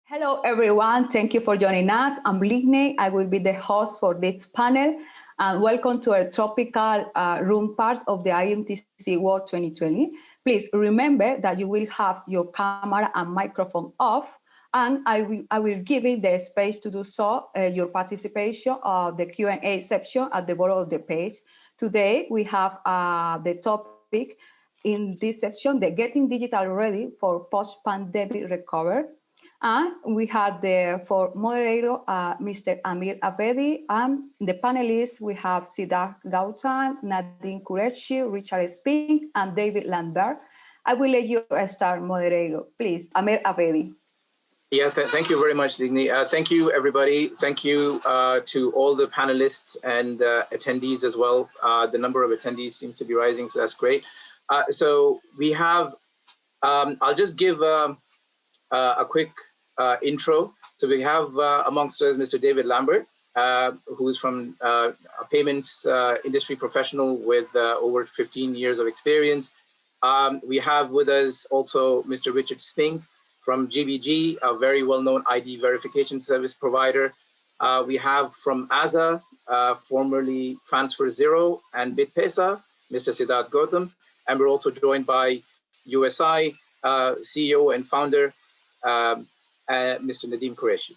Hello, everyone. Thank you for joining us. I'm Ligne. I will be the host for this panel. And welcome to our tropical room part of the IMTC World 2020. Please remember that you will have your camera and microphone off, and I will give you the space to do so, your participation of the Q&A section at the bottom of the page. Today, we have the topic in this section, the Getting Digital Ready for Post-Pandemic Recovery. And we have for moderator, Mr. Amir Abedi, and the panelists, we have Sidharth Gautam, Nadeem Quershi, Richard Spink, and David Lambert. I will let you start, moderator. Please, Amir Abedi. Yeah, thank you very much, Digni. Thank you, everybody. Thank you to all the panelists and attendees as well. The number of attendees seems to be rising, so that's great. So we have, I'll just give a quick intro. So we have amongst us Mr. David Lambert, who is from a payments industry professional with over 15 years of experience. We have with us also Mr. Richard Spink from GBG, a very well-known ID verification service provider. We have from AZA, formerly Transfer Zero and BitPesa, Mr. Sidharth Gautam. And we're also joined by USI CEO and founder, Mr. Nadeem Quershi.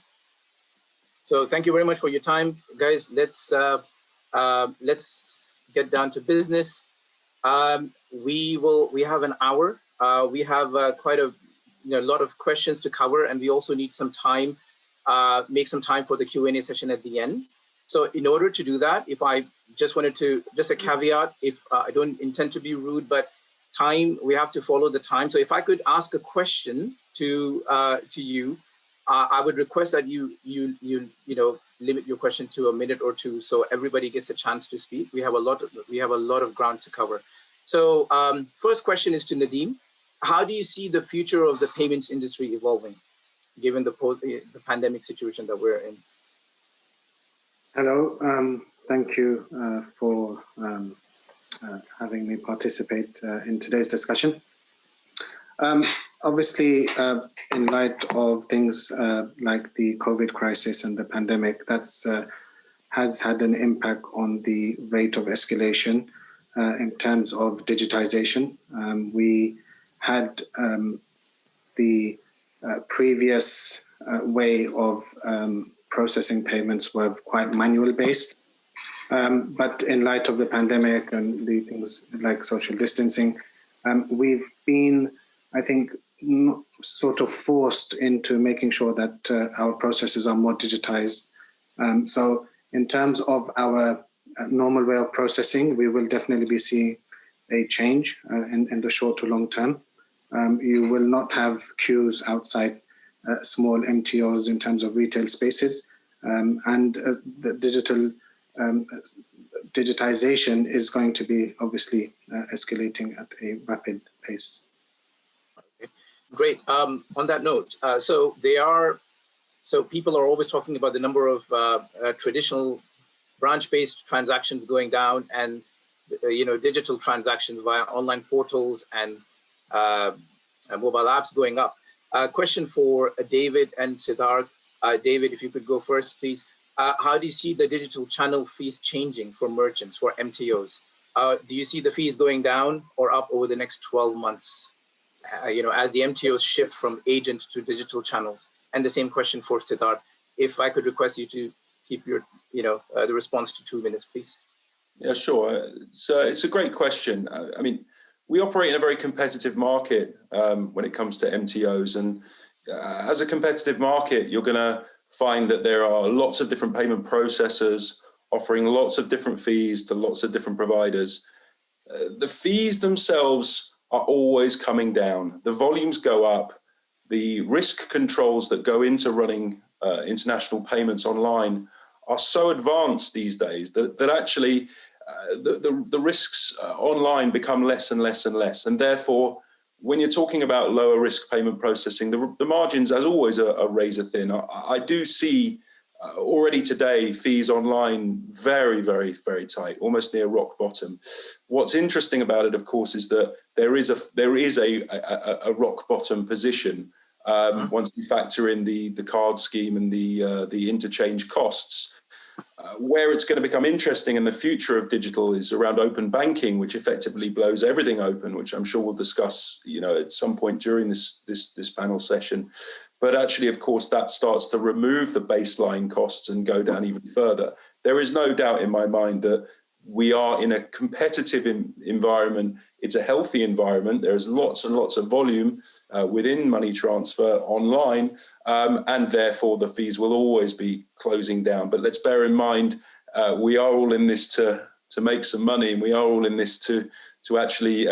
So thank you very much for your time, guys. Let's get down to business. We have an hour. We have quite a lot of questions to cover, and we also need some time, make some time for the Q&A session at the end. So in order to do that, if I just wanted to, just a caveat, if I don't intend to be rude, but time, we have to follow the time. So if I could ask a question to you, I would request that you limit your question to a minute or two, so everybody gets a chance to speak. We have a lot of ground to cover. So first question is to Nadeem. How do you see the future of the payments industry evolving, given the pandemic situation that we're in? Hello, thank you for having me participate in today's discussion. Obviously, in light of things like the COVID crisis and the pandemic, that's has had an impact on the rate of escalation in terms of digitization. We had the previous way of processing payments were quite manual based. But in light of the pandemic and the things like social distancing, we've been, I think, sort of forced into making sure that our processes are more digitized. So in terms of our normal way of processing, we will definitely be seeing a change in the short to long term. You will not have queues outside small MTOs in terms of retail spaces, and the digitization is going to be obviously escalating at a rapid pace. Okay. Great. On that note, so people are always talking about the number of traditional branch-based transactions going down, and digital transactions via online portals and mobile apps going up. Question for David and Sidharth. David, if you could go first, please. How do you see the digital channel fees changing for merchants, for MTOs? Do you see the fees going down or up over the next 12 months, as the MTOs shift from agent to digital channels? And the same question for Sidharth. If I could request you to keep your, the response to 2 minutes, please. Yeah, sure. So it's a great question. I mean, we operate in a very competitive market when it comes to MTOs. And as a competitive market, you're going to find that there are lots of different payment processors offering lots of different fees to lots of different providers. The fees themselves are always coming down. The volumes go up. The risk controls that go into running international payments online are so advanced these days that actually the risks online become less and less and less. And therefore, when you're talking about lower risk payment processing, the margins, as always, are razor thin. I do see already today fees online very, very, very tight, almost near rock bottom. What's interesting about it, of course, is that there is a rock bottom position once you factor in the card scheme and the interchange costs. Where it's going to become interesting in the future of digital is around open banking, which effectively blows everything open, which I'm sure we'll discuss, at some point during this panel session. But actually, of course, that starts to remove the baseline costs and go down even further. There is no doubt in my mind that we are in a competitive environment. It's a healthy environment. There's lots and lots of volume within money transfer online, and therefore the fees will always be closing down. But let's bear in mind, we are all in this to make some money, and we are all in this to actually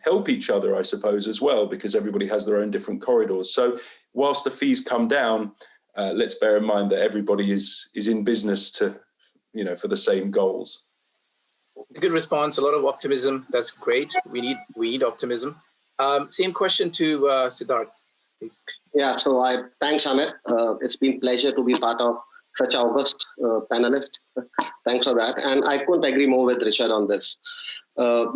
help each other, I suppose, as well, because everybody has their own different corridors. So whilst the fees come down, let's bear in mind that everybody is in business to, for the same goals. A good response, a lot of optimism. That's great. We need optimism. Same question to Sidharth. Yeah, so thanks, Amit. It's been a pleasure to be part of such august panelist. Thanks for that. And I couldn't agree more with Richard on this. One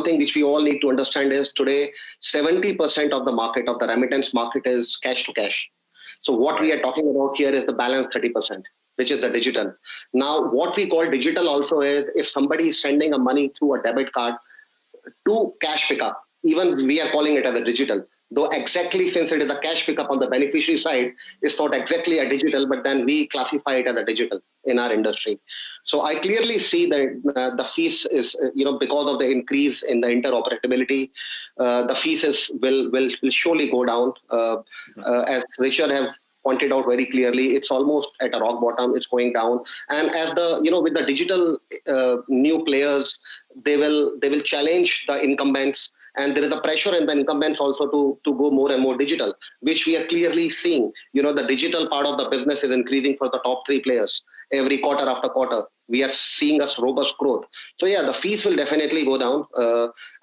thing which we all need to understand is today 70% of the market, of the remittance market, is cash to cash. So what we are talking about here is the balance 30%. Which is the digital. Now, what we call digital also is if somebody is sending a money through a debit card to cash pickup, even we are calling it as a digital, though exactly since it is a cash pickup on the beneficiary side, it's not exactly a digital, but then we classify it as a digital in our industry. So I clearly see that the fees is, because of the increase in the interoperability, the fees will surely go down. As Richard have pointed out very clearly, it's almost at a rock bottom. It's going down, and as with the digital new players, they will challenge the incumbents, and there is a pressure in the incumbents also to go more and more digital, which we are clearly seeing. The digital part of the business is increasing for the top 3 players every quarter after quarter. We are seeing a robust growth. So yeah, the fees will definitely go down,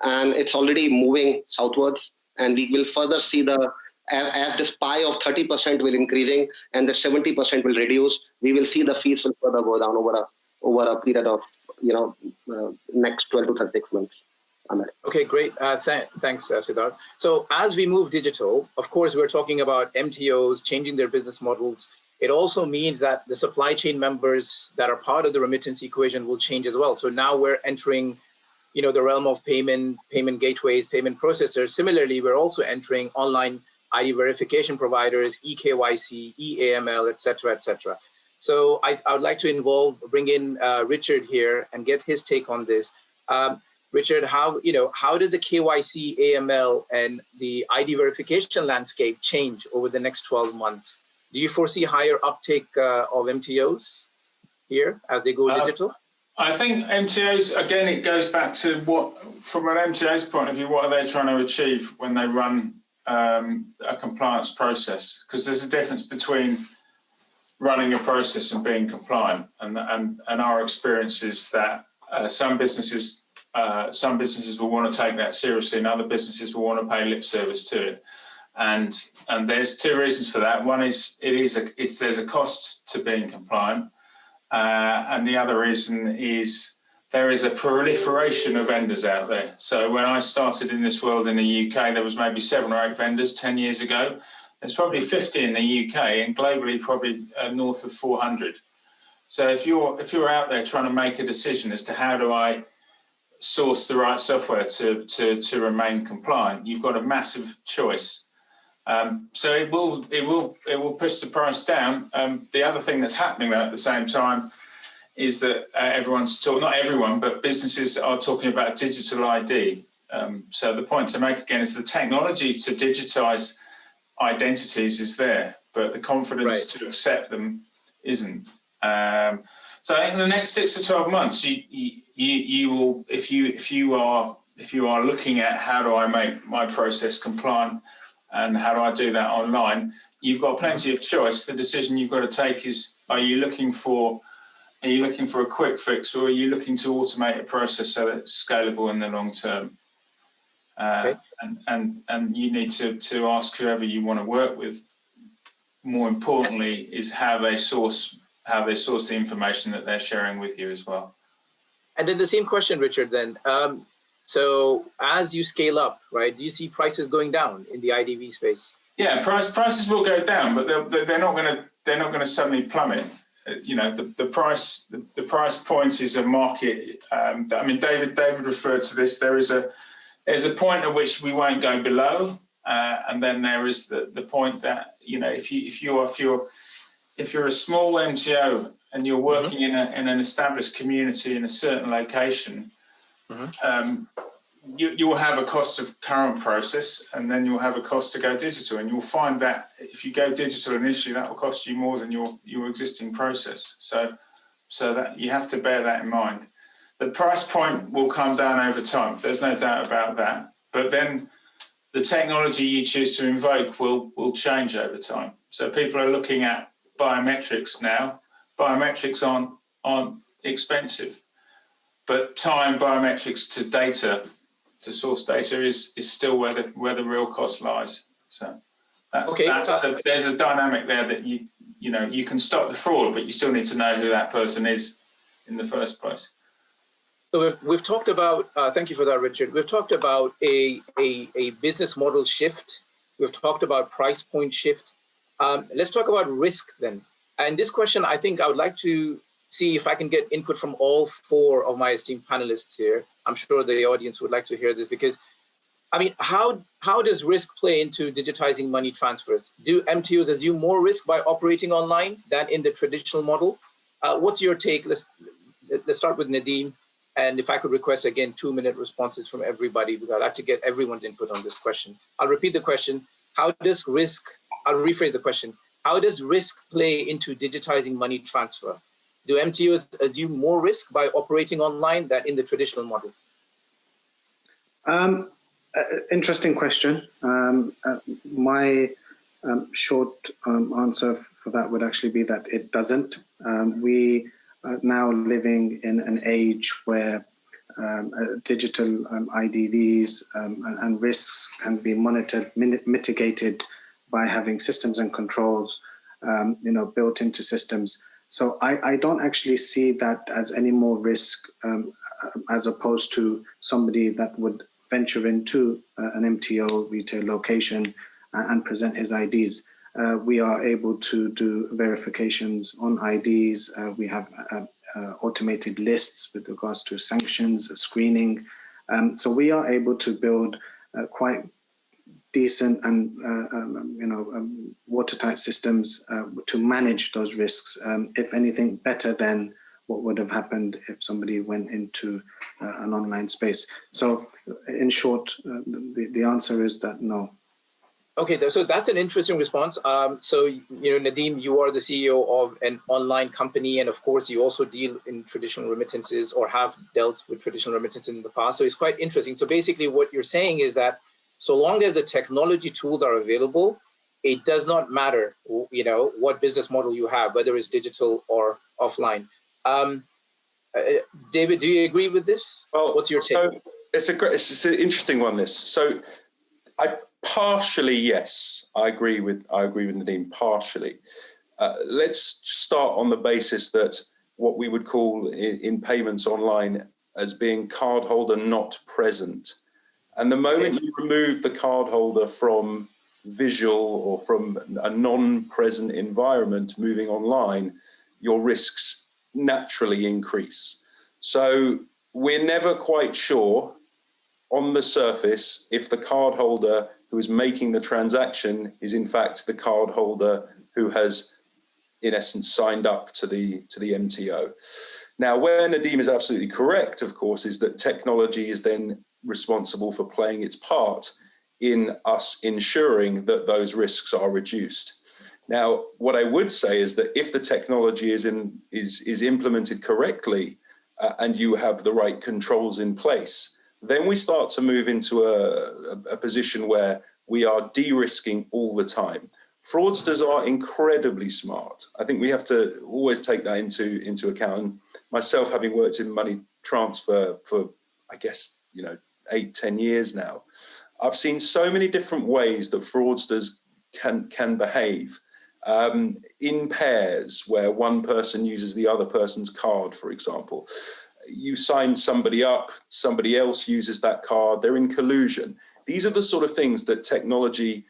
and it's already moving southwards, and we will further see as this pie of 30% will increasing and the 70% will reduce, we will see the fees will further go down over a period of next 12 to 36 months. Ahmed. Okay, great. Thanks, Sidharth. So as we move digital, of course, we're talking about MTOs changing their business models. It also means that the supply chain members that are part of the remittance equation will change as well. So now we're entering the realm of payment gateways, payment processors. Similarly, we're also entering online ID verification providers, eKYC, eAML, et cetera, So I would like to bring in Richard here and get his take on this. Richard, how does the KYC, AML, and the ID verification landscape change over the next 12 months? Do you foresee higher uptake of MTOs here as they go digital? I think MTOs, again, it goes back to from an MTO's point of view, what are they trying to achieve when they run a compliance process? Because there's a difference between running a process and being compliant, and our experience is that some businesses will want to take that seriously, and other businesses will want to pay lip service to it. And there's 2 reasons for that. One is there's a cost to being compliant, and the other reason is there is a proliferation of vendors out there. So when I started in this world in the UK, there was maybe 7 or 8 vendors 10 years ago. There's probably 50 in the UK, and globally probably north of 400. So if you're out there trying to make a decision as to how do I source the right software to remain compliant, you've got a massive choice. So it will push the price down. The other thing that's happening though at the same time is that not everyone, but businesses are talking about digital ID. So the point to make again is the technology to digitize identities is there, but the confidence to accept them isn't. So I think in the next 6 to 12 months, you will, if you are looking at how do I make my process compliant and how do I do that online, you've got plenty of choice. The decision you've got to take is: are you looking for a quick fix, or are you looking to automate a process so that it's scalable in the long term? And you need to ask whoever you want to work with. More importantly, is how they source the information that they're sharing with you as well. And then the same question, Richard, then. So as you scale up, right, do you see prices going down in the IDV space? Yeah, prices will go down, but they're not going to suddenly plummet. You know, the price point is a market. I mean, David referred to this. There's a point at which we won't go below, and then there is the point that, you know, if you're a small MTO and you're working in an established community in a certain location, you will have a cost of current process, and then you'll have a cost to go digital, and you'll find that if you go digital initially, that will cost you more than your existing process. So that you have to bear that in mind. The price point will come down over time. There's no doubt about that. But then the technology you choose to invoke will change over time. So people are looking at biometrics now. Biometrics aren't expensive, but tying biometrics to data, to source data, is still where the real cost lies. So there's a dynamic there that you can stop the fraud, but you still need to know who that person is in the first place. So we've talked about, thank you for that, Richard. We've talked about a business model shift. We've talked about price point shift. Let's talk about risk then. And this question, I think I would like to see if I can get input from all four of my esteemed panelists here. I'm sure the audience would like to hear this, because, I mean, how does risk play into digitizing money transfers? Do MTOs assume more risk by operating online than in the traditional model? What's your take? Let's start with Nadeem. And if I could request, again, 2-minute responses from everybody, because I'd like to get everyone's input on this question. I'll repeat the question. I'll rephrase the question. How does risk play into digitizing money transfer? Do MTOs assume more risk by operating online than in the traditional model? Interesting question. My short answer for that would actually be that it doesn't. We are now living in an age where digital IDVs and risks can be monitored, mitigated by having systems and controls, built into systems. So I don't actually see that as any more risk as opposed to somebody that would venture into an MTO retail location and present his IDs. We are able to do verifications on IDs. We have automated lists with regards to sanctions, screening. So we are able to build quite decent and watertight systems to manage those risks, if anything better than what would have happened if somebody went into an online space. So in short, the answer is that no. Okay, so that's an interesting response. So, Nadeem, you are the CEO of an online company, and of course, you also deal in traditional remittances or have dealt with traditional remittances in the past. So it's quite interesting. So basically what you're saying is that so long as the technology tools are available, it does not matter, what business model you have, whether it's digital or offline. David, do you agree with this? Well, what's your take? So it's an interesting one, this. So partially, yes, I agree with Nadeem, partially. Let's start on the basis that what we would call in payments online as being cardholder not present. And the moment you remove the cardholder from visual or from a non-present environment moving online, your risks naturally increase. So we're never quite sure on the surface if the cardholder who is making the transaction is in fact the cardholder who has, in essence, signed up to the MTO. Now, where Nadeem is absolutely correct, of course, is that technology is then responsible for playing its part in us ensuring that those risks are reduced. Now, what I would say is that if the technology is implemented correctly and you have the right controls in place, then we start to move into a position where we are de-risking all the time. Fraudsters are incredibly smart. I think we have to always take that into account. And myself, having worked in money transfer for, I guess, 8-10 years now, I've seen so many different ways that fraudsters can behave in pairs, where one person uses the other person's card, for example. you sign somebody up, somebody else uses that card, they're in collusion. These are the sort of things that technology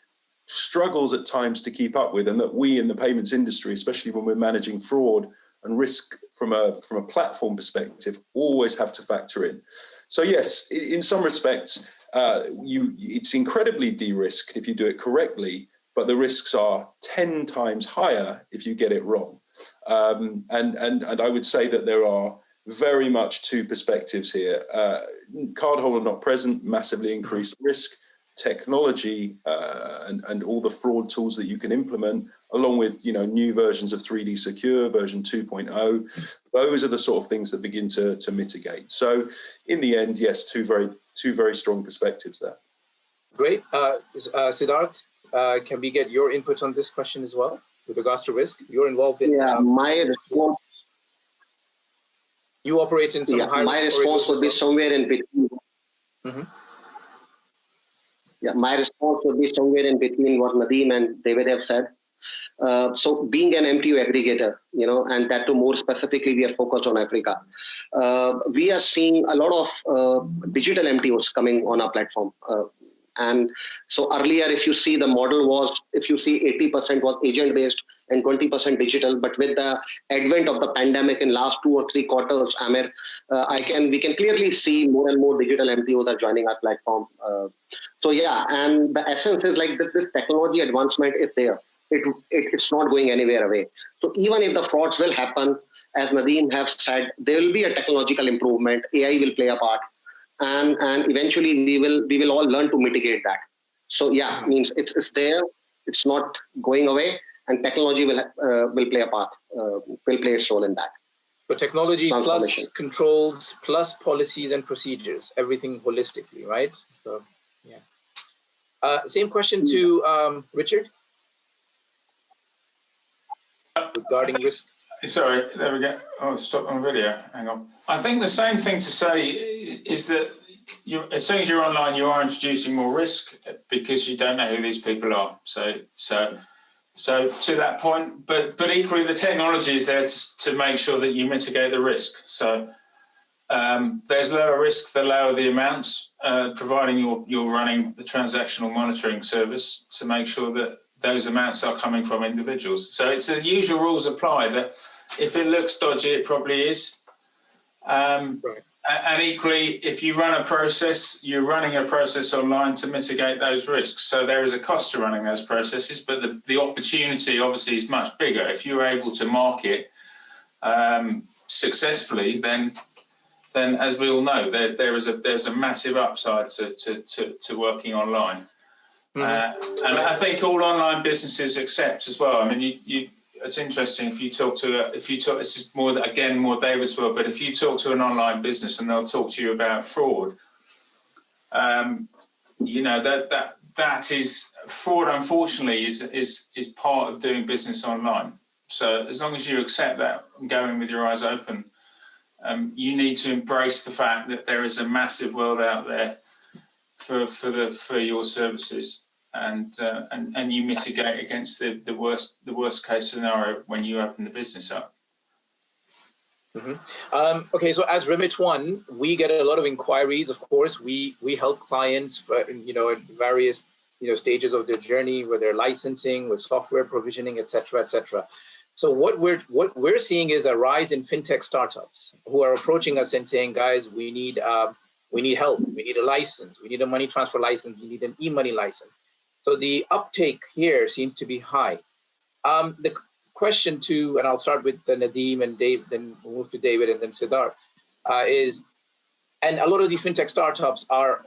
struggles at times to keep up with, and that we in the payments industry, especially when we're managing fraud and risk from a platform perspective, always have to factor in. So yes, in some respects, it's incredibly de-risked if you do it correctly, but the risks are 10 times higher if you get it wrong. And I would say that there are very much two perspectives here. Cardholder not present, massively increased risk. Technology and all the fraud tools that you can implement, along with new versions of 3D Secure, version 2.0, those are the sort of things that begin to mitigate. So in the end, yes, two very strong perspectives there. Great. Sidharth, can we get your input on this question as well with regards to risk? You're involved in my response. You operate in some high risk. My response would be somewhere in between. Mm-hmm. Yeah, my response would be somewhere in between what Nadeem and David have said. So being an MTO aggregator, and that too more specifically, we are focused on Africa. We are seeing a lot of digital MTOs coming on our platform. And so earlier, if you see the model was, if you see 80% was agent based and 20% digital, but with the advent of the pandemic in last 2 or 3 quarters, Amir, we can clearly see more and more digital MTOs are joining our platform. So yeah, and the essence is like this technology advancement is there. It's not going anywhere away. So even if the frauds will happen, as Nadeem have said, there will be a technological improvement. AI will play a part. And eventually we will all learn to mitigate that. So yeah, means it's there, it's not going away, and technology will play a part, will play its role in that. So technology plus controls plus policies and procedures, everything holistically, right? So yeah. Same question to Richard regarding risk. Sorry, there we go. Oh, stop on video. Hang on. I think the same thing to say is that as soon as you're online, you are introducing more risk because you don't know who these people are. So to that point, but equally the technology is there to make sure that you mitigate the risk. So there's lower risk, the lower the amounts, providing you're running the transactional monitoring service to make sure that those amounts are coming from individuals. So it's the usual rules apply that if it looks dodgy, it probably is. Right. And equally, if you run a process, you're running a process online to mitigate those risks. So there is a cost to running those processes, but the opportunity obviously is much bigger. If you're able to market successfully, then as we all know, there's a massive upside to working online. Mm-hmm. And I think all online businesses accept as well. I mean, it's interesting if you talk this is more David's world, but if you talk to an online business and they'll talk to you about fraud, that is fraud. Unfortunately, is part of doing business online. So as long as you accept that and go in with your eyes open, you need to embrace the fact that there is a massive world out there for your services. And you mitigate against the worst case scenario when you open the business up. Mm-hmm. Okay, so as Remit One, we get a lot of inquiries. Of course, we help clients, at various stages of their journey, with their licensing, with software provisioning, etc., etc. So what we're seeing is a rise in fintech startups who are approaching us and saying, guys, we need help. We need a license. We need a money transfer license. We need an e-money license. So the uptake here seems to be high. The question too, and I'll start with Nadeem and Dave, then we'll move to David and then Sidharth, and a lot of these fintech startups are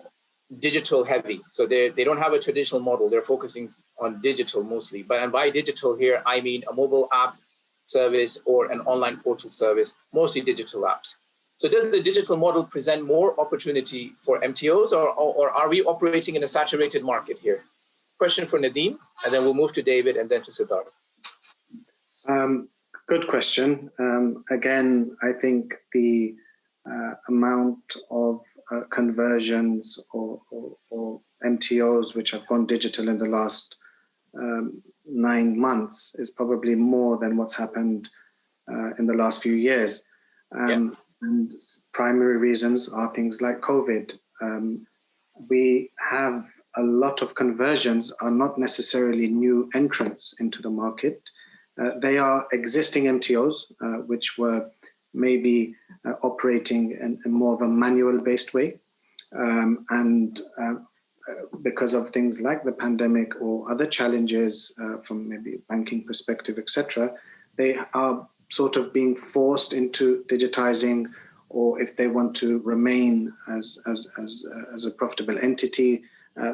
digital heavy. So they don't have a traditional model. They're focusing on digital mostly. And by digital here, I mean a mobile app service or an online portal service, mostly digital apps. So does the digital model present more opportunity for MTOs or are we operating in a saturated market here? Question for Nadeem, and then we'll move to David and then to Sidharth. Good question. Again, I think the amount of conversions or MTOs which have gone digital in the last 9 months is probably more than what's happened in the last few years. And primary reasons are things like COVID. We have a lot of conversions are not necessarily new entrants into the market. They are existing MTOs, which were maybe operating in more of a manual-based way. Because of things like the pandemic or other challenges from maybe a banking perspective, etc., they are sort of being forced into digitizing, or if they want to remain as a profitable entity,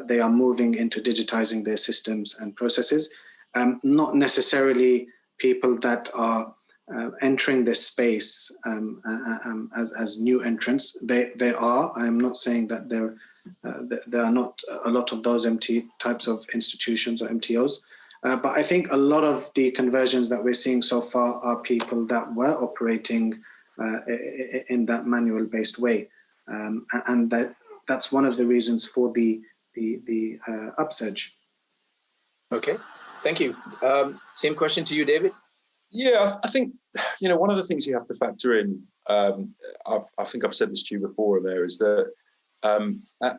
they are moving into digitizing their systems and processes. Not necessarily people that are entering this space as new entrants. They are. I am not saying that there are not a lot of those MT types of institutions or MTOs. But I think a lot of the conversions that we're seeing so far are people that were operating in that manual-based way, and that's one of the reasons for the upsurge. Okay, thank you. Same question to you, David. Yeah, I think one of the things you have to factor in. I think I've said this to you before, Amir, is that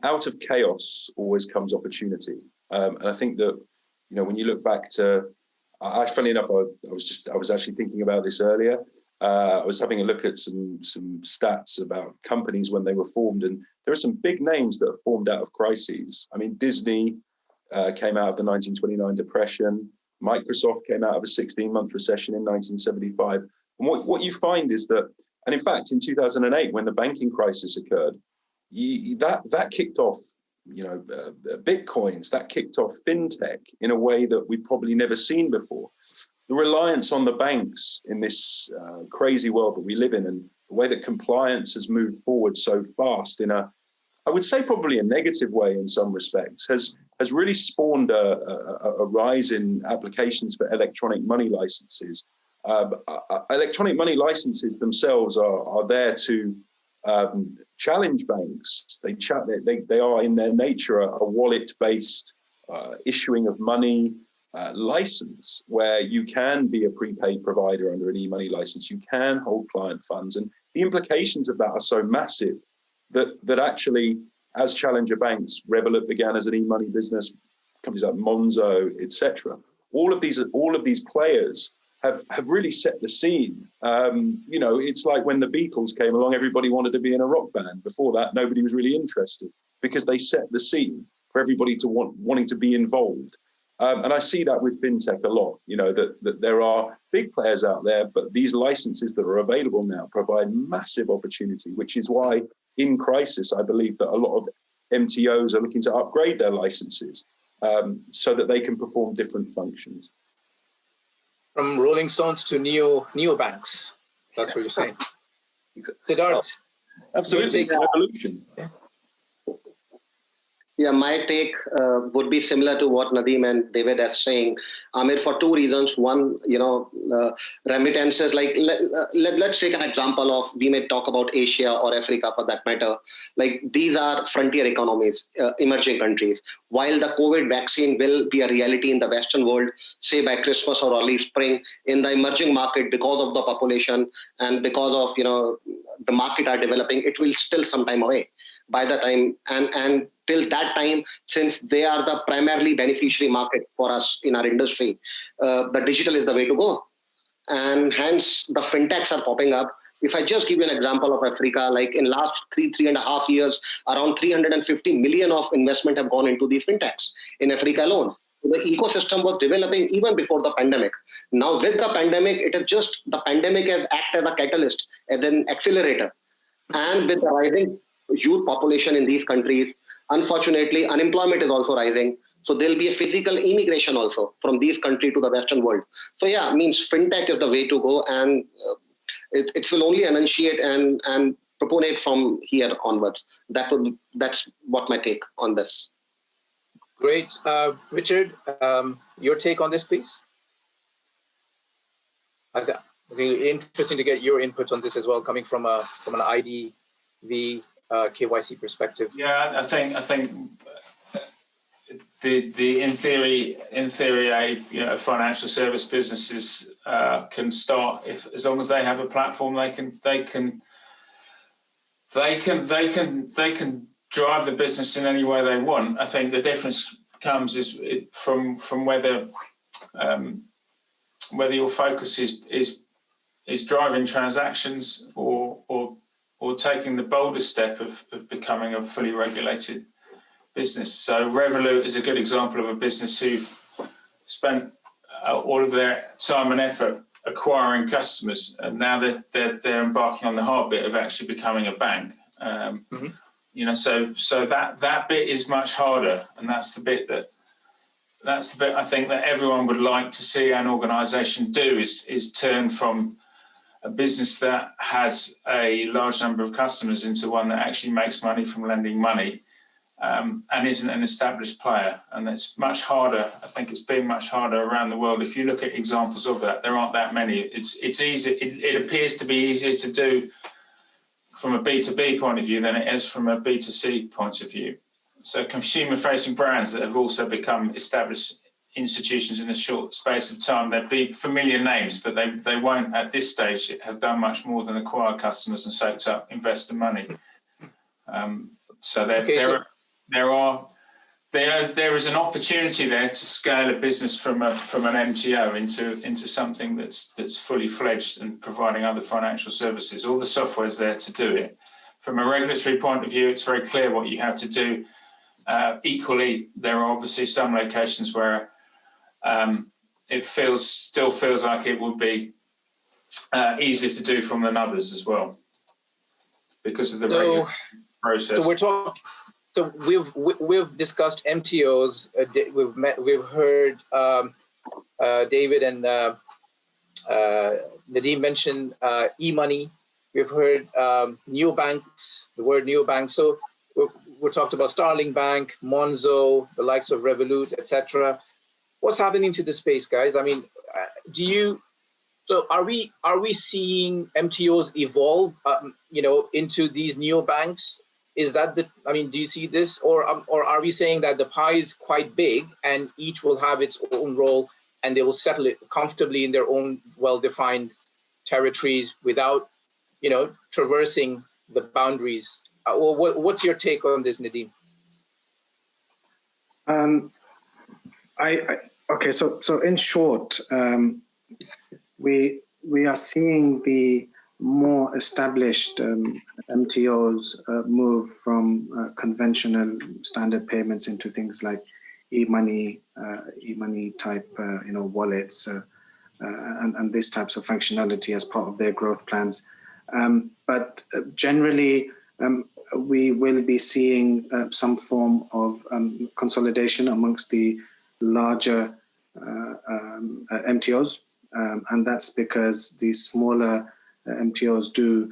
out of chaos always comes opportunity, and I think that when you look back to, funny enough, I was actually thinking about this earlier. I was having a look at some stats about companies when they were formed, and there are some big names that are formed out of crises. I mean, Disney came out of the 1929 depression. Microsoft came out of a 16-month recession in 1975. And what you find is that, and in fact, in 2008, when the banking crisis occurred, that kicked off, Bitcoins, that kicked off fintech in a way that we've probably never seen before. The reliance on the banks in this crazy world that we live in, and the way that compliance has moved forward so fast in I would say probably a negative way in some respects, has really spawned a rise in applications for electronic money licenses. Electronic money licenses themselves are there to challenge banks. They are in their nature a wallet-based issuing of money license, where you can be a prepaid provider under an e-money license. You can hold client funds, and the implications of that are so massive that actually, as challenger banks, Revolut began as an e-money business, companies like Monzo, etc. All of these players have really set the scene. It's like when the Beatles came along, everybody wanted to be in a rock band. Before that, nobody was really interested, because they set the scene for everybody to wanting to be involved. And I see that with fintech a lot, that there are big players out there, but these licenses that are available now provide massive opportunity, which is why in crisis, I believe that a lot of MTOs are looking to upgrade their licenses so that they can perform different functions. From Rolling Stones to neobanks. That's what you're saying. Sidharth. Absolutely, revolution. Yeah. Yeah, my take would be similar to what Nadeem and David are saying. Amir, for two reasons. One, remittances, like let's take an example of, we may talk about Asia or Africa for that matter. Like, these are frontier economies, emerging countries. While the COVID vaccine will be a reality in the Western world, say by Christmas or early spring, in the emerging market, because of the population and because of, the market are developing, it will still some time away. By the time, and till that time, since they are the primarily beneficiary market for us in our industry, the digital is the way to go. And hence the fintechs are popping up. If I just give you an example of Africa, like in last three and a half years, around 350 million of investment have gone into these fintechs in Africa alone. The ecosystem was developing even before the pandemic. Now with the pandemic, it is just the pandemic has acted as a catalyst, as an accelerator. And with the rising youth population in these countries, unfortunately, unemployment is also rising. So there'll be a physical immigration also from these countries to the Western world. So yeah, means fintech is the way to go, and it will only enunciate and proponate from here onwards. That's what my take on this. Great. Richard, your take on this, please? I think it's interesting to get your input on this as well, coming from an IDV KYC perspective. Yeah, I think the in theory, financial service businesses can start, as long as they have a platform, they can they can drive the business in any way they want. I think the difference comes from whether your focus is driving transactions or taking the bolder step of becoming a fully regulated business. So Revolut is a good example of a business who've spent all of their time and effort acquiring customers, and now they're embarking on the hard bit of actually becoming a bank. You know, so that bit is much harder, and that's the bit I think that everyone would like to see an organisation do is turn from a business that has a large number of customers into one that actually makes money from lending money. And isn't an established player, and it's much harder. I think it's been much harder around the world. If you look at examples of that, there aren't that many. It's easy. It appears to be easier to do from a B2B point of view than it is from a B2C point of view. So consumer-facing brands that have also become established institutions in a short space of time, they'd be familiar names, but they won't at this stage have done much more than acquire customers and soaked up investor money. So there is an opportunity there to scale a business from an MTO into something that's fully fledged and providing other financial services. All the software is there to do it. From a regulatory point of view, it's very clear what you have to do. Equally, there are obviously some locations where it still feels like it would be easier to do from than others as well, because of the regulatory process. So we've discussed MTOs. We've heard David and Nadeem mention e-money. We've heard neobanks, the word neobank. So we talked about Starling Bank, Monzo, the likes of Revolut, etc. What's happening to the space, guys? I mean, are we seeing MTOs evolve, into these neobanks? Is that do you see this, or are we saying that the pie is quite big and each will have its own role and they will settle it comfortably in their own well-defined territories without, traversing the boundaries? What's your take on this, Nadeem? Okay, so in short, we are seeing the more established MTOs move from conventional standard payments into things like e-money type, wallets, and these types of functionality as part of their growth plans. But generally, we will be seeing some form of consolidation amongst the larger MTOs, and that's because the smaller MTOs do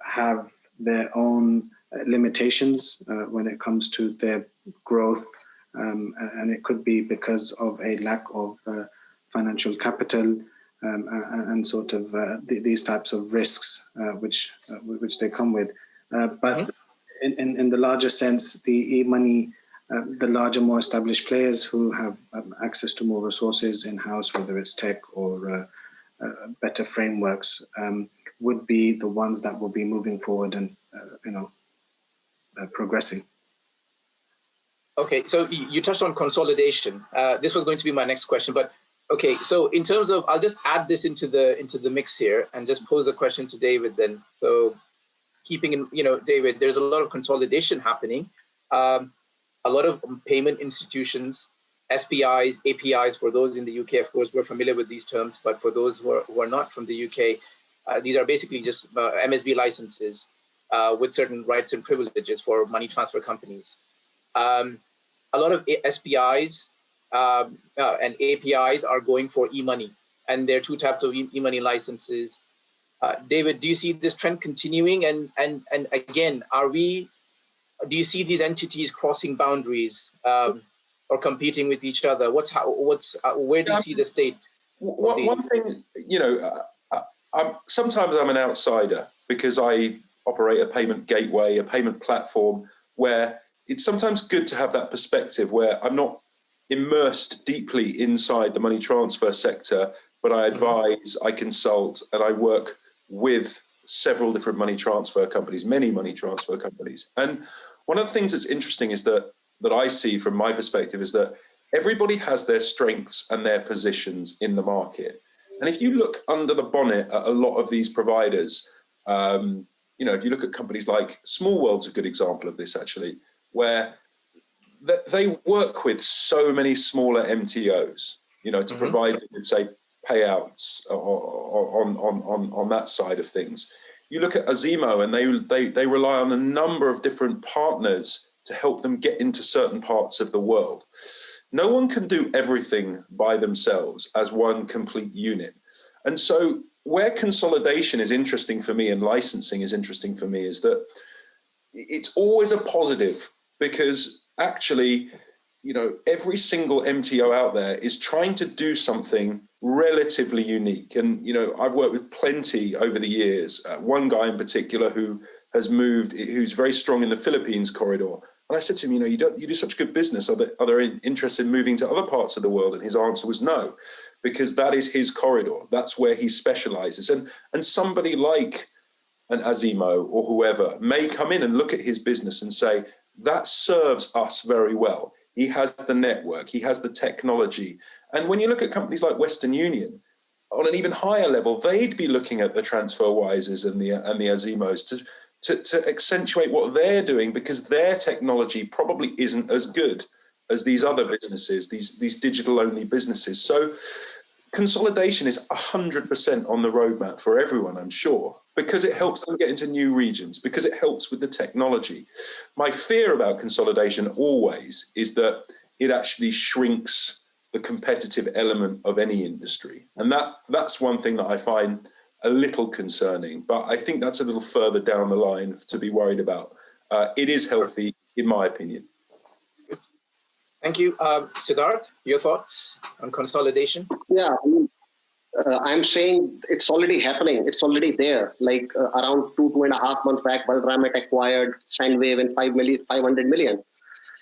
have their own limitations when it comes to their growth, and it could be because of a lack of financial capital and sort of these types of risks which they come with. But in the larger sense, the e-money, the larger, more established players who have access to more resources in-house, whether it's tech or better frameworks, would be the ones that will be moving forward and progressing. Okay, so you touched on consolidation. This was going to be my next question, but okay. So in terms of, I'll just add this into the mix here and just pose a question to David then. So keeping in, David, there's a lot of consolidation happening. A lot of payment institutions, SPIs, APIs, for those in the UK, of course, we're familiar with these terms, but for those who are not from the UK, these are basically just MSB licenses with certain rights and privileges for money transfer companies. A lot of SPIs and APIs are going for e-money, and there are two types of e-money licenses. David, do you see this trend continuing? And again, do you see these entities crossing boundaries or competing with each other? Where do you see the state? One thing, sometimes I'm an outsider because I operate a payment gateway, a payment platform, where it's sometimes good to have that perspective where I'm not immersed deeply inside the money transfer sector, but I advise, I consult, and I work with several different money transfer companies, many money transfer companies. And one of the things that's interesting is that I see from my perspective is that everybody has their strengths and their positions in the market. And if you look under the bonnet at a lot of these providers, you know, if you look at companies like Small World's a good example of this actually, where they work with so many smaller MTOs, you know, to provide, say, payouts on that side of things. You look at Azimo, and they rely on a number of different partners to help them get into certain parts of the world. No one can do everything by themselves as one complete unit. And so where consolidation is interesting for me and licensing is interesting for me is that it's always a positive, because actually, you know, every single MTO out there is trying to do something relatively unique. And, you know, I've worked with plenty over the years. One guy in particular who has moved, who's very strong in the Philippines corridor. And I said to him, you know, you do such good business. Are they interested in moving to other parts of the world? And his answer was no, because that is his corridor. That's where he specializes. And somebody like an Azimo or whoever may come in and look at his business and say, that serves us very well. He has the network, he has the technology. And when you look at companies like Western Union, on an even higher level, they'd be looking at the TransferWises and the Azimos to accentuate what they're doing, because their technology probably isn't as good as these other businesses, these digital-only businesses. So consolidation is 100% on the roadmap for everyone, I'm sure, because it helps them get into new regions, because it helps with the technology. My fear about consolidation always is that it actually shrinks the competitive element of any industry. And that's one thing that I find a little concerning, but I think that's a little further down the line to be worried about. It is healthy, in my opinion. Thank you. Sidharth, your thoughts on consolidation? Yeah, I'm saying it's already happening. It's already there. Like around 2.5 months back, Balramit acquired Sandwave in 500 million.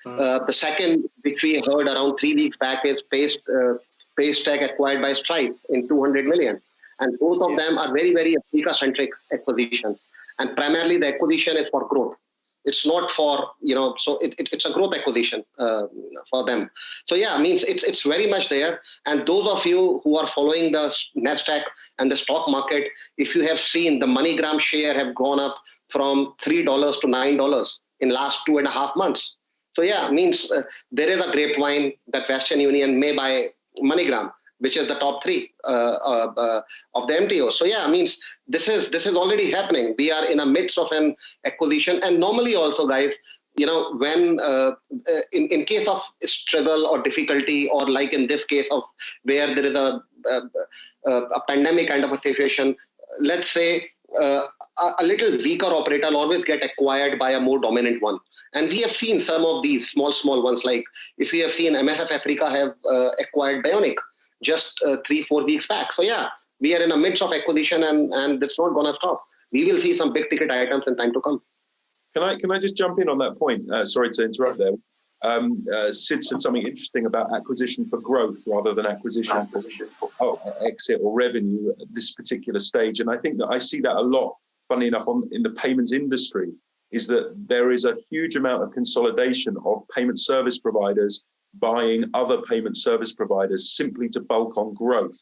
The second, which we heard around 3 weeks back, is Paystack acquired by Stripe in 200 million. And both of them are very, very Africa-centric acquisition. And primarily the acquisition is for growth. It's not for, you know, so it's a growth acquisition for them. So yeah, means it's very much there. And those of you who are following the NASDAQ and the stock market, if you have seen the MoneyGram share have gone up from $3 to $9 in last 2.5 months. So yeah, means there is a grapevine that Western Union may buy MoneyGram, which is the top 3 of the MTOs. So yeah, means this is already happening. We are in the midst of an acquisition, and normally also, guys, you know, when in case of struggle or difficulty, or like in this case of where there is a pandemic kind of a situation, let's say a little weaker operator will always get acquired by a more dominant one. And we have seen some of these small ones, like if we have seen MSF Africa have acquired Bionic just 3-4 weeks back. So yeah, we are in the midst of acquisition, and it's not going to stop. We will see some big ticket items in time to come. Can I just jump in on that point? Sorry to interrupt there. Sid said something interesting about acquisition for growth rather than acquisition for exit or revenue at this particular stage. And I think that I see that a lot, funny enough, in the payments industry, is that there is a huge amount of consolidation of payment service providers buying other payment service providers simply to bulk on growth.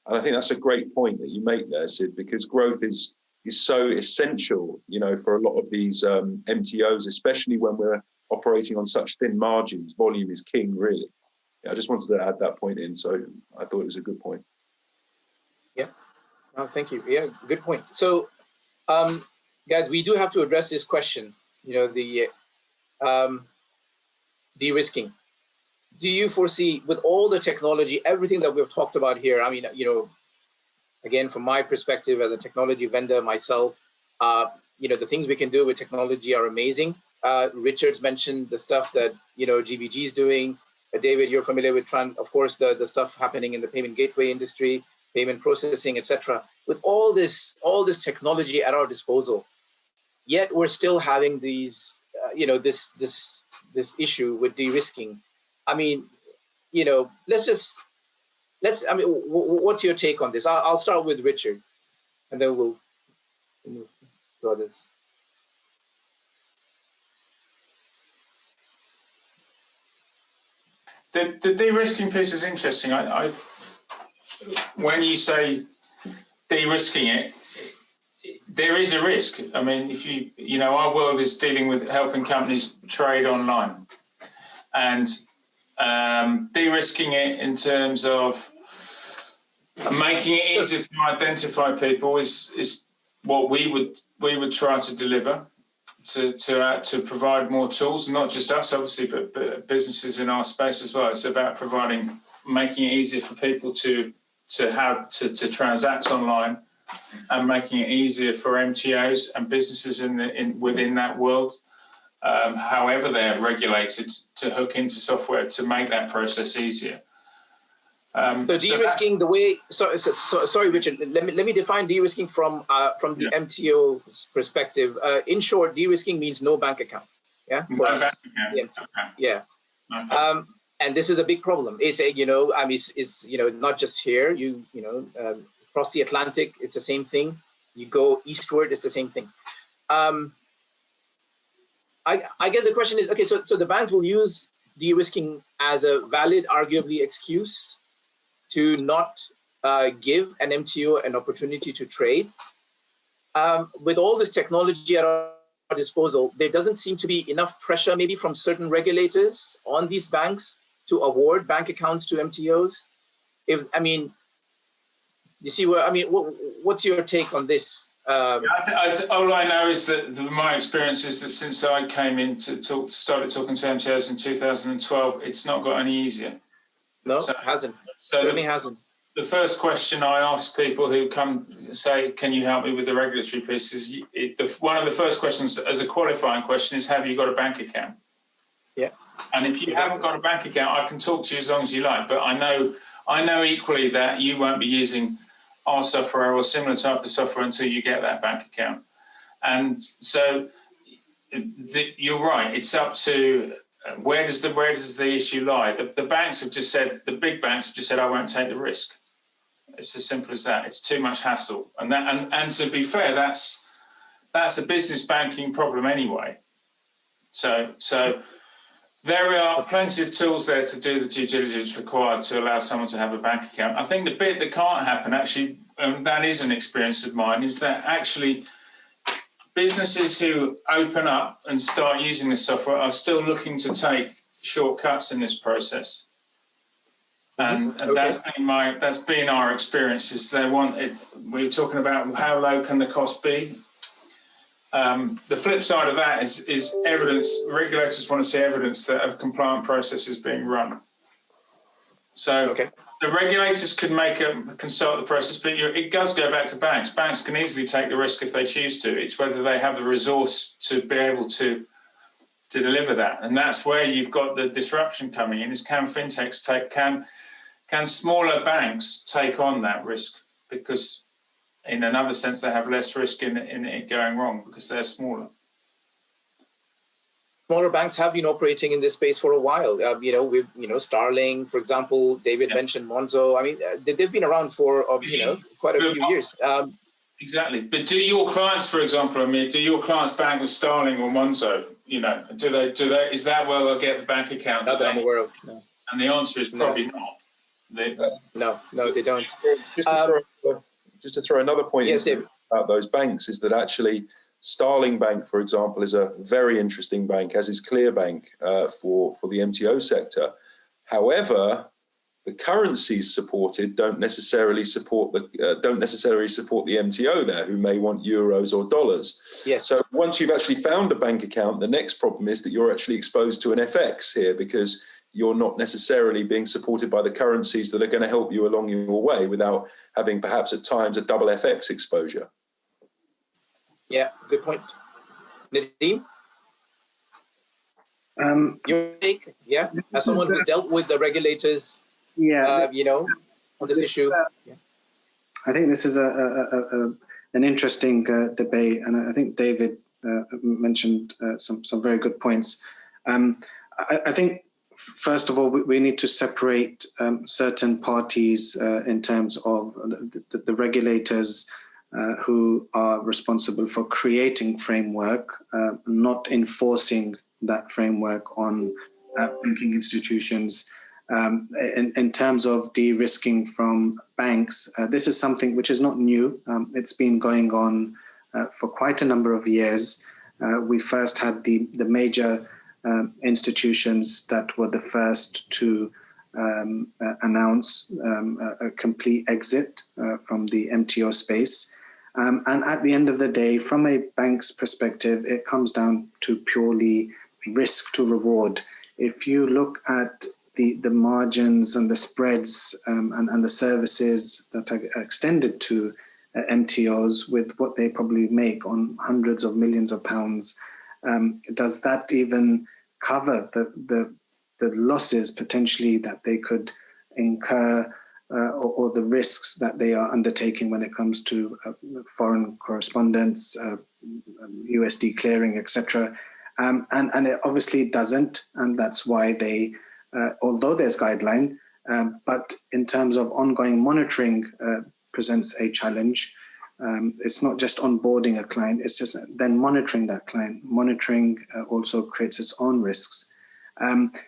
And I think that's a great point that you make there, Sid, because growth is so essential, you know, for a lot of these MTOs, especially when we're operating on such thin margins. Volume is king, really. Yeah, I just wanted to add that point in, so I thought it was a good point. Yeah, thank you. Yeah, good point. So, guys, we do have to address this question, you know, the de-risking. Do you foresee, with all the technology, everything that we've talked about here, I mean, you know, again, from my perspective as a technology vendor myself, you know, the things we can do with technology are amazing. Richard's mentioned the stuff that, you know, GBG is doing. David, you're familiar with, of course, the stuff happening in the payment gateway industry, payment processing, etc. With all this technology at our disposal, yet we're still having these, you know, this issue with de-risking. I mean, you know, I mean, what's your take on this? I'll start with Richard, and then we'll move. to others. The de-risking piece is interesting. When you say de-risking it, there is a risk. I mean, if you know, our world is dealing with helping companies trade online, and de-risking it in terms of making it easier to identify people is what we would try to deliver. To provide more tools, not just us, obviously, but businesses in our space as well. It's about making it easier for people to transact online, and making it easier for MTOs and businesses within that world, however they're regulated, to hook into software to make that process easier. So de-risking the way. Sorry, Richard. Let me define de-risking from the MTO's perspective. In short, de-risking means no bank account. Yeah. No bank account. Okay. Yeah. Okay. And this is a big problem. It's not just here. Across the Atlantic, it's the same thing. You go eastward, it's the same thing. I guess the question is, okay, so the banks will use de-risking as a valid, arguably, excuse to not give an MTO an opportunity to trade. With all this technology at our disposal, there doesn't seem to be enough pressure maybe from certain regulators on these banks to award bank accounts to MTOs. You see what's your take on this? All I know is that my experience is that since I came in started talking to MTOs in 2012, it's not got any easier. No, it hasn't. Certainly hasn't. The first question I ask people who come say, "Can you help me with the regulatory piece?" is one of the first questions as a qualifying question is, "Have you got a bank account?" Yeah. And if you haven't got a bank account, I can talk to you as long as you like. But I know equally that you won't be using our software or similar type of software until you get that bank account. And so you're right. It's up to where does the issue lie? The banks have just said, the big banks have just said, I won't take the risk. It's as simple as that. It's too much hassle. And to be fair, that's a business banking problem anyway. So there are plenty of tools there to do the due diligence required to allow someone to have a bank account. I think the bit that can't happen, actually, and that is an experience of mine, is that actually businesses who open up and start using this software are still looking to take shortcuts in this process. And that's been our experience. Is they want it. We're talking about how low can the cost be. The flip side of that is evidence. Regulators want to see evidence that a compliant process is being run. So the regulators can start the process, but it does go back to banks. Banks can easily take the risk if they choose to. It's whether they have the resource to be able to deliver that, and that's where you've got the disruption coming in. Is can fintechs can smaller banks take on that risk, because in another sense they have less risk in it going wrong because they're smaller. Smaller banks have been operating in this space for a while. Starling, for example, David mentioned Monzo. I mean, they've been around for quite a few years. Exactly. But do your clients, for example, do your clients bank with Starling or Monzo? Do they? Is that where they'll get the bank account? Not that I'm aware of. No. And the answer is probably not. No, they don't. Just to throw another point about those banks is that actually Starling Bank, for example, is a very interesting bank, as is Clearbank for the MTO sector. However, the currencies supported don't necessarily support the MTO there, who may want euros or dollars. Yes. So once you've actually found a bank account, the next problem is that you're actually exposed to an FX here, because you're not necessarily being supported by the currencies that are going to help you along your way without having perhaps at times a double FX exposure. Yeah, good point. Nadeem? Your take? Yeah, as someone who's dealt with the regulators, on this issue. I think this is an interesting debate, and I think David mentioned some very good points. I think, first of all, we need to separate certain parties in terms of the regulators who are responsible for creating framework, not enforcing that framework on banking institutions. In terms of de-risking from banks, this is something which is not new. It's been going on for quite a number of years. We first had the major institutions that were the first to announce a complete exit from the MTO space. And at the end of the day, from a bank's perspective, it comes down to purely risk to reward. If you look at the margins and the spreads and the services that are extended to MTOs with what they probably make on hundreds of millions of pounds, does that even cover the losses potentially that they could incur or the risks that they are undertaking when it comes to foreign correspondence, USD clearing, etc. And it obviously doesn't, and that's why they, although there's guideline, but in terms of ongoing monitoring presents a challenge. It's not just onboarding a client, it's just then monitoring that client. Monitoring also creates its own risks.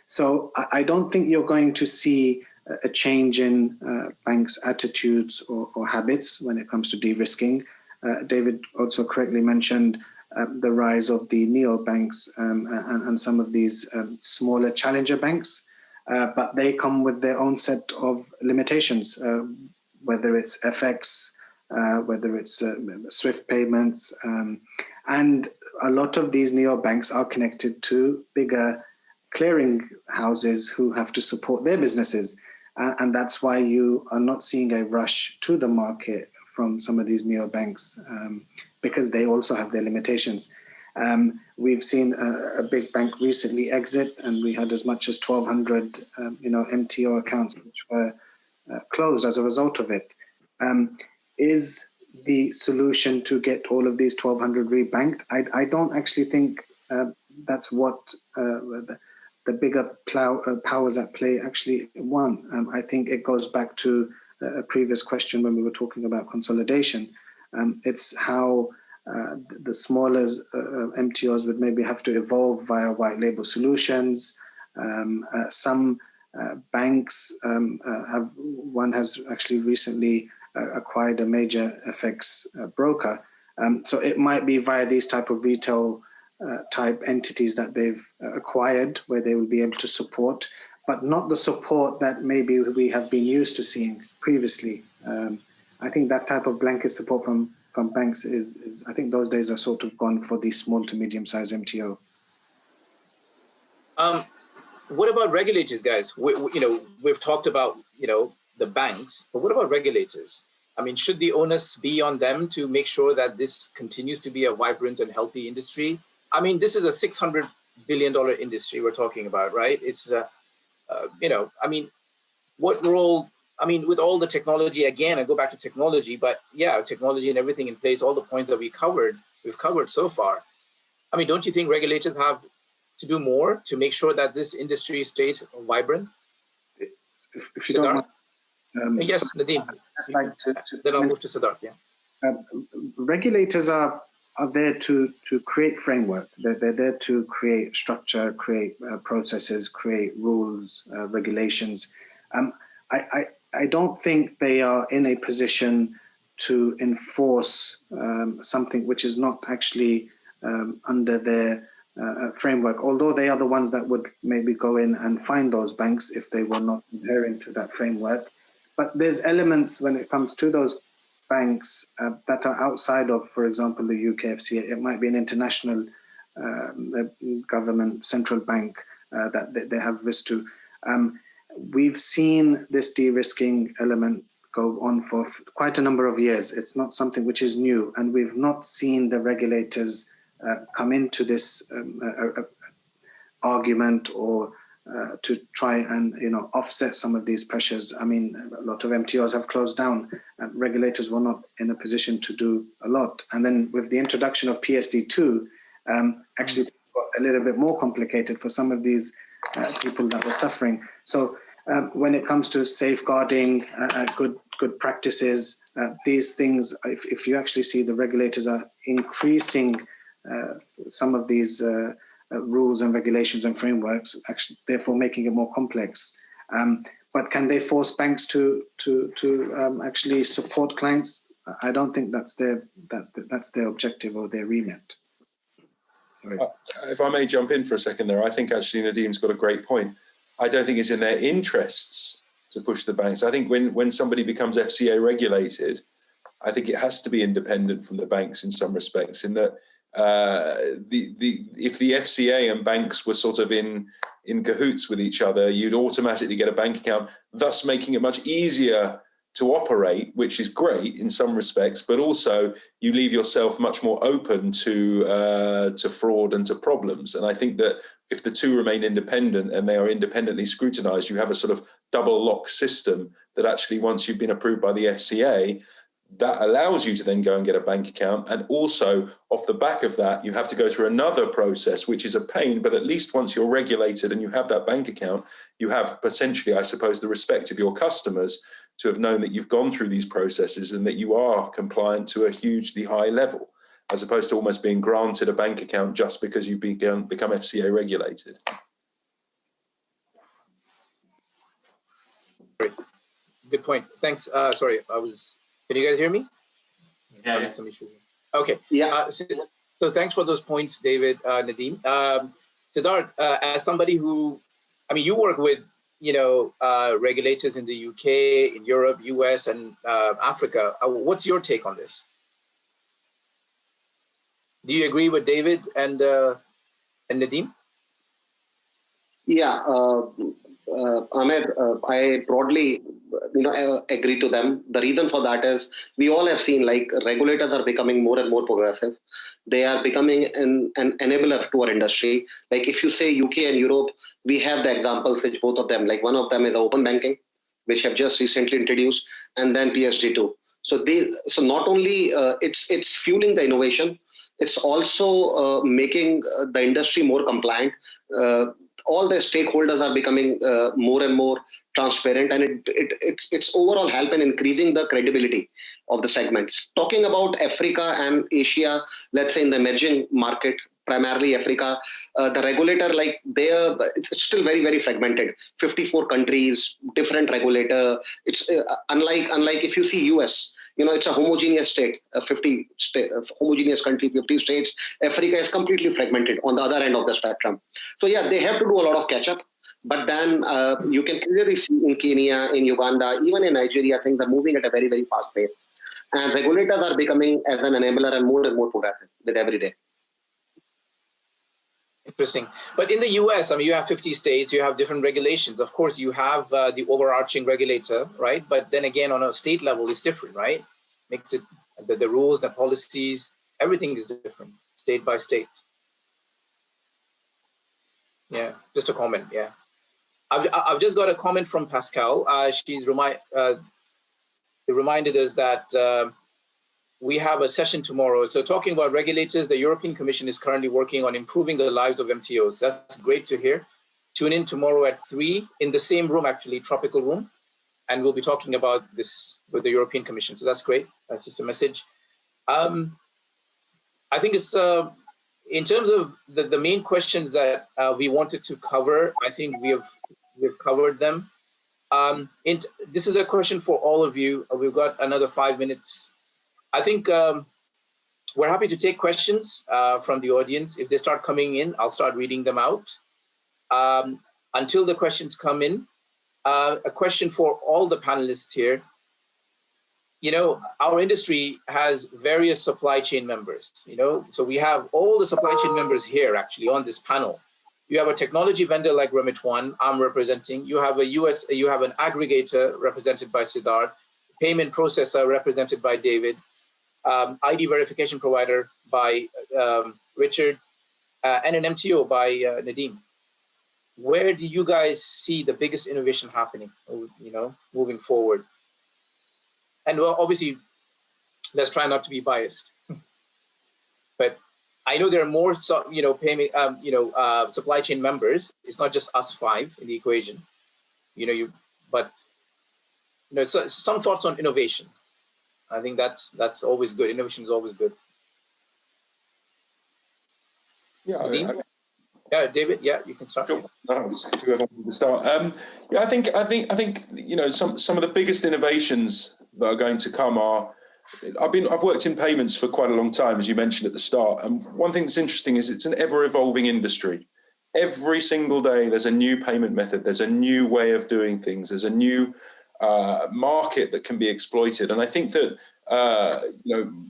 So I don't think you're going to see a change in banks' attitudes or habits when it comes to de-risking. David also correctly mentioned the rise of the neobanks and some of these smaller challenger banks, but they come with their own set of limitations, whether it's FX, whether it's SWIFT payments, and a lot of these neobanks are connected to bigger clearing houses who have to support their businesses. And that's why you are not seeing a rush to the market from some of these neobanks, because they also have their limitations. We've seen a big bank recently exit, and we had as much as 1,200 MTO accounts which were closed as a result of it. Is the solution to get all of these 1,200 rebanked? I don't actually think that's what the bigger powers at play actually want. I think it goes back to a previous question when we were talking about consolidation. It's how the smaller MTOs would maybe have to evolve via white label solutions. Some banks one has actually recently acquired a major FX broker. So it might be via these type of retail type entities that they've acquired, where they will be able to support, but not the support that maybe we have been used to seeing previously. I think that type of blanket support from banks is I think those days are sort of gone for the small to medium sized MTO. What about regulators, guys? We've talked about the banks, but what about regulators? I mean, should the onus be on them to make sure that this continues to be a vibrant and healthy industry? I mean, this is a $600 billion industry we're talking about, right? It's, I mean, what role, I mean, with all the technology, again, I go back to technology, but yeah, technology and everything in place, all the points that we've covered so far. I mean, don't you think regulators have to do more to make sure that this industry stays vibrant? If you don't mind. Yes, Nadeem. Just like then I'll move to Sidharth. Yeah. Regulators are there to create framework. They're there to create structure, create processes, create rules, regulations. I don't think they are in a position to enforce something which is not actually under their framework, although they are the ones that would maybe go in and find those banks if they were not adhering to that framework. But there's elements when it comes to those banks that are outside of, for example, the UKFC. It might be an international government central bank that they have risk to. We've seen this de-risking element go on for quite a number of years. It's not something which is new, and we've not seen the regulators come into this argument or to try and offset some of these pressures. I mean, a lot of MTOs have closed down. Regulators were not in a position to do a lot. And then with the introduction of PSD2, actually it got a little bit more complicated for some of these people that were suffering. So when it comes to safeguarding good practices. These things, if you actually see the regulators are increasing some of these rules and regulations and frameworks, actually, therefore making it more complex. But can they force banks to actually support clients? I don't think that's their objective or their remit. Sorry. If I may jump in for a second there, I think actually Nadeem's got a great point. I don't think it's in their interests to push the banks. I think when somebody becomes FCA regulated, I think it has to be independent from the banks in some respects, in that if the FCA and banks were sort of in cahoots with each other, you'd automatically get a bank account, thus making it much easier to operate, which is great in some respects, but also you leave yourself much more open to fraud and to problems. And I think that if the two remain independent and they are independently scrutinized, you have a sort of double lock system that actually, once you've been approved by the FCA, that allows you to then go and get a bank account. And also off the back of that, you have to go through another process, which is a pain, but at least once you're regulated and you have that bank account, you have potentially, I suppose, the respect of your customers to have known that you've gone through these processes and that you are compliant to a hugely high level, as opposed to almost being granted a bank account just because you become FCA regulated. Great. Good point. Thanks. Sorry, can you guys hear me? Yeah. Some issues. Okay. Yeah. So thanks for those points, David, Nadeem. Sidharth, as somebody who, you work with, regulators in the UK, in Europe, US, and Africa. What's your take on this? Do you agree with David and Nadeem? Yeah, Ahmed, I broadly, agree to them. The reason for that is we all have seen like regulators are becoming more and more progressive. They are becoming an enabler to our industry. Like if you say UK and Europe, we have the examples which both of them, like one of them is open banking, which have just recently introduced, and then PSD2. So not only it's fueling the innovation, it's also making the industry more compliant. All the stakeholders are becoming more and more transparent, and it's overall help in increasing the credibility of the segments. Talking about Africa and Asia, let's say in the emerging market, primarily Africa, the regulator, it's still very, very fragmented. 54 countries, different regulator. It's unlike if you see US, it's a homogeneous state, a homogeneous country, 50 states. Africa is completely fragmented on the other end of the spectrum. So yeah, they have to do a lot of catch up. But then you can clearly see in Kenya, in Uganda, even in Nigeria, things are moving at a very, very fast pace. And regulators are becoming as an enabler and more progressive with every day. Interesting. But in the US, you have 50 states, you have different regulations. Of course, you have the overarching regulator, right? But then again, on a state level, it's different, right? Makes it, the rules, the policies, everything is different, state by state. Yeah, just a comment, yeah. I've just got a comment from Pascal. She's reminded us that we have a session tomorrow. So talking about regulators, the European Commission is currently working on improving the lives of MTOs. That's great to hear. Tune in tomorrow at 3 in the same room, actually, tropical room. And we'll be talking about this with the European Commission. So that's great. That's just a message. I think it's, in terms of the main questions that we wanted to cover, I think we've covered them. This is a question for all of you. We've got another 5 minutes. I think we're happy to take questions from the audience. If they start coming in, I'll start reading them out. Until the questions come in, a question for all the panelists here. Our industry has various supply chain members, so we have all the supply chain members here actually on this panel. You have a technology vendor like Remit1, I'm representing. You have you have an aggregator represented by Sidharth, payment processor represented by David, ID verification provider by Richard, and an MTO by Nadeem. Where do you guys see the biggest innovation happening, moving forward? And well, obviously, let's try not to be biased. But I know there are more, payment, supply chain members. It's not just us 5 in the equation, but some thoughts on innovation. I think that's always good. Innovation is always good. Yeah, yeah, David. Yeah, you can start. Sure. Whoever wants to start. Yeah, I think some of the biggest innovations that are going to come are. I've worked in payments for quite a long time, as you mentioned at the start. And one thing that's interesting is it's an ever-evolving industry. Every single day, there's a new payment method. There's a new way of doing things. There's a new market that can be exploited. And I think that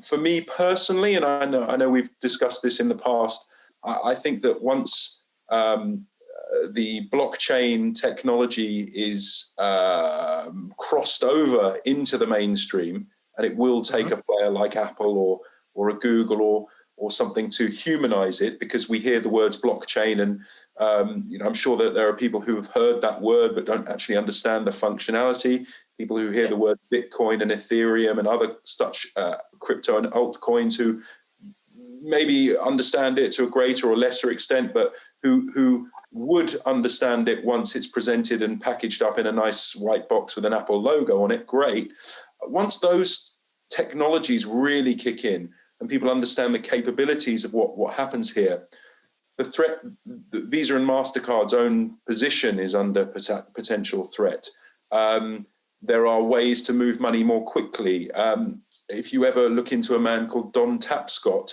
for me personally, and I know we've discussed this in the past, I think that once the blockchain technology is crossed over into the mainstream, and it will take a player like Apple or a Google or something to humanize it, because we hear the words blockchain, and I'm sure that there are people who have heard that word but don't actually understand the functionality. People who hear the word Bitcoin and Ethereum and other such crypto and altcoins who maybe understand it to a greater or lesser extent, but who would understand it once it's presented and packaged up in a nice white box with an Apple logo on it. Great. Once those technologies really kick in and people understand the capabilities of what happens here, the Visa and MasterCard's own position is under potential threat. There are ways to move money more quickly. If you ever look into a man called Don Tapscott,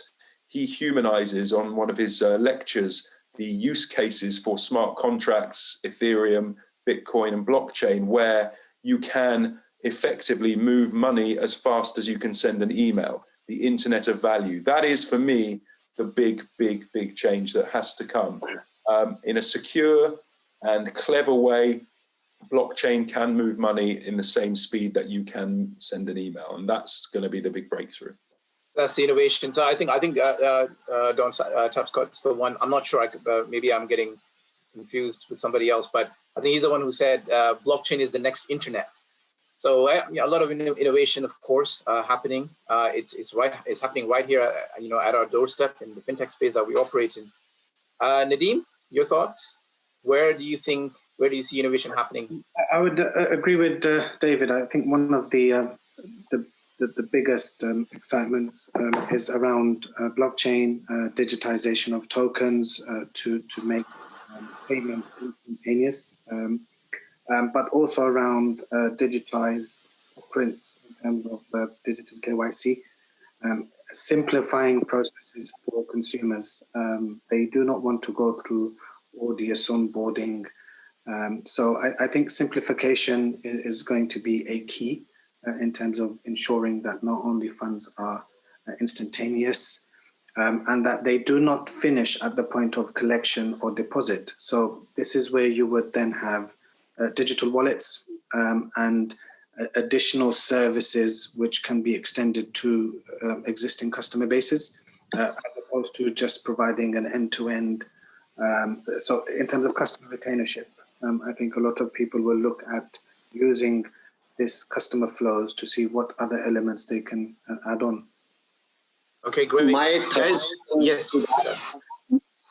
he humanizes on one of his lectures the use cases for smart contracts, Ethereum, Bitcoin, and blockchain, where you can effectively move money as fast as you can send an email, the internet of value. That is, for me, the big change that has to come. In a secure and clever way, blockchain can move money in the same speed that you can send an email, and that's going to be the big breakthrough. That's the innovation. So I think Don Tapscott's the one. I'm not sure. Maybe I'm getting confused with somebody else, but I think he's the one who said blockchain is the next internet. So a lot of innovation, of course, happening. It's happening right here, at our doorstep in the fintech space that we operate in. Nadeem, your thoughts? Where do you see innovation happening? I would agree with David. I think one of the biggest excitements is around blockchain, digitization of tokens to make payments instantaneous, but also around digitized prints in terms of digital KYC, simplifying processes for consumers. They do not want to go through odious onboarding. So I think simplification is going to be a key in terms of ensuring that not only funds are instantaneous and that they do not finish at the point of collection or deposit. So this is where you would then have digital wallets and additional services which can be extended to existing customer bases, as opposed to just providing an end-to-end. So in terms of customer retainership, I think a lot of people will look at using this customer flows to see what other elements they can add on. Okay, great. Yes.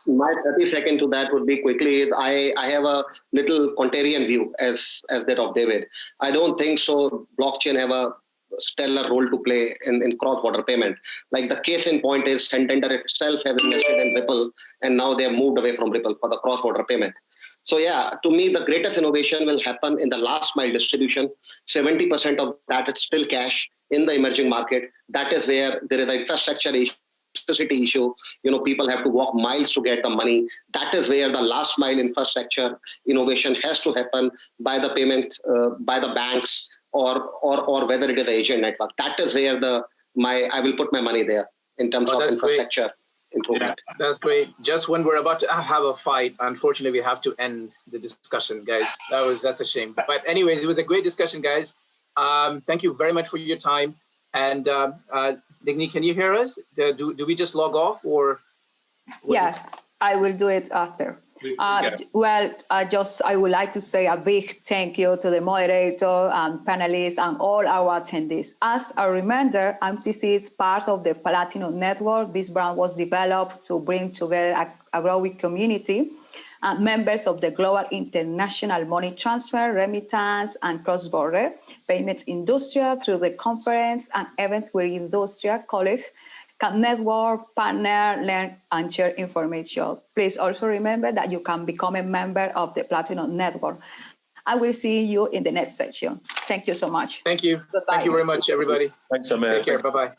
My 30 seconds to that would be quickly. I have a little contrarian view as that of David. I don't think so. Blockchain have a stellar role to play in cross-border payment. Like the case in point is Santander itself has invested in Ripple, and now they have moved away from Ripple for the cross-border payment. So yeah, to me, the greatest innovation will happen in the last mile distribution. 70% of that is still cash in the emerging market. That is where there is an infrastructure issue. People have to walk miles to get the money. That is where the last mile infrastructure innovation has to happen by the payment, by the banks, or whether it is the agent network. That is where I will put my money there in terms of infrastructure. Great. Yeah, that's great. Just when we're about to have a fight, unfortunately, we have to end the discussion, guys. That's a shame. But anyways, it was a great discussion, guys. Thank you very much for your time. And Digni, can you hear us? Do we just log off or? Yes, I will do it after. I would like to say a big thank you to the moderator and panelists and all our attendees. As a reminder, MTC is part of the Platinum Network. This brand was developed to bring together a growing community. members of the global international money transfer, remittance, and cross-border payments industry through the conference and events where industrial colleagues can network, partner, learn, and share information. Please also remember that you can become a member of the Platinum Network. I will see you in the next section. Thank you so much. Thank you. Goodbye. Thank you very much, everybody. Thanks, Amir. Take care. Bye-bye.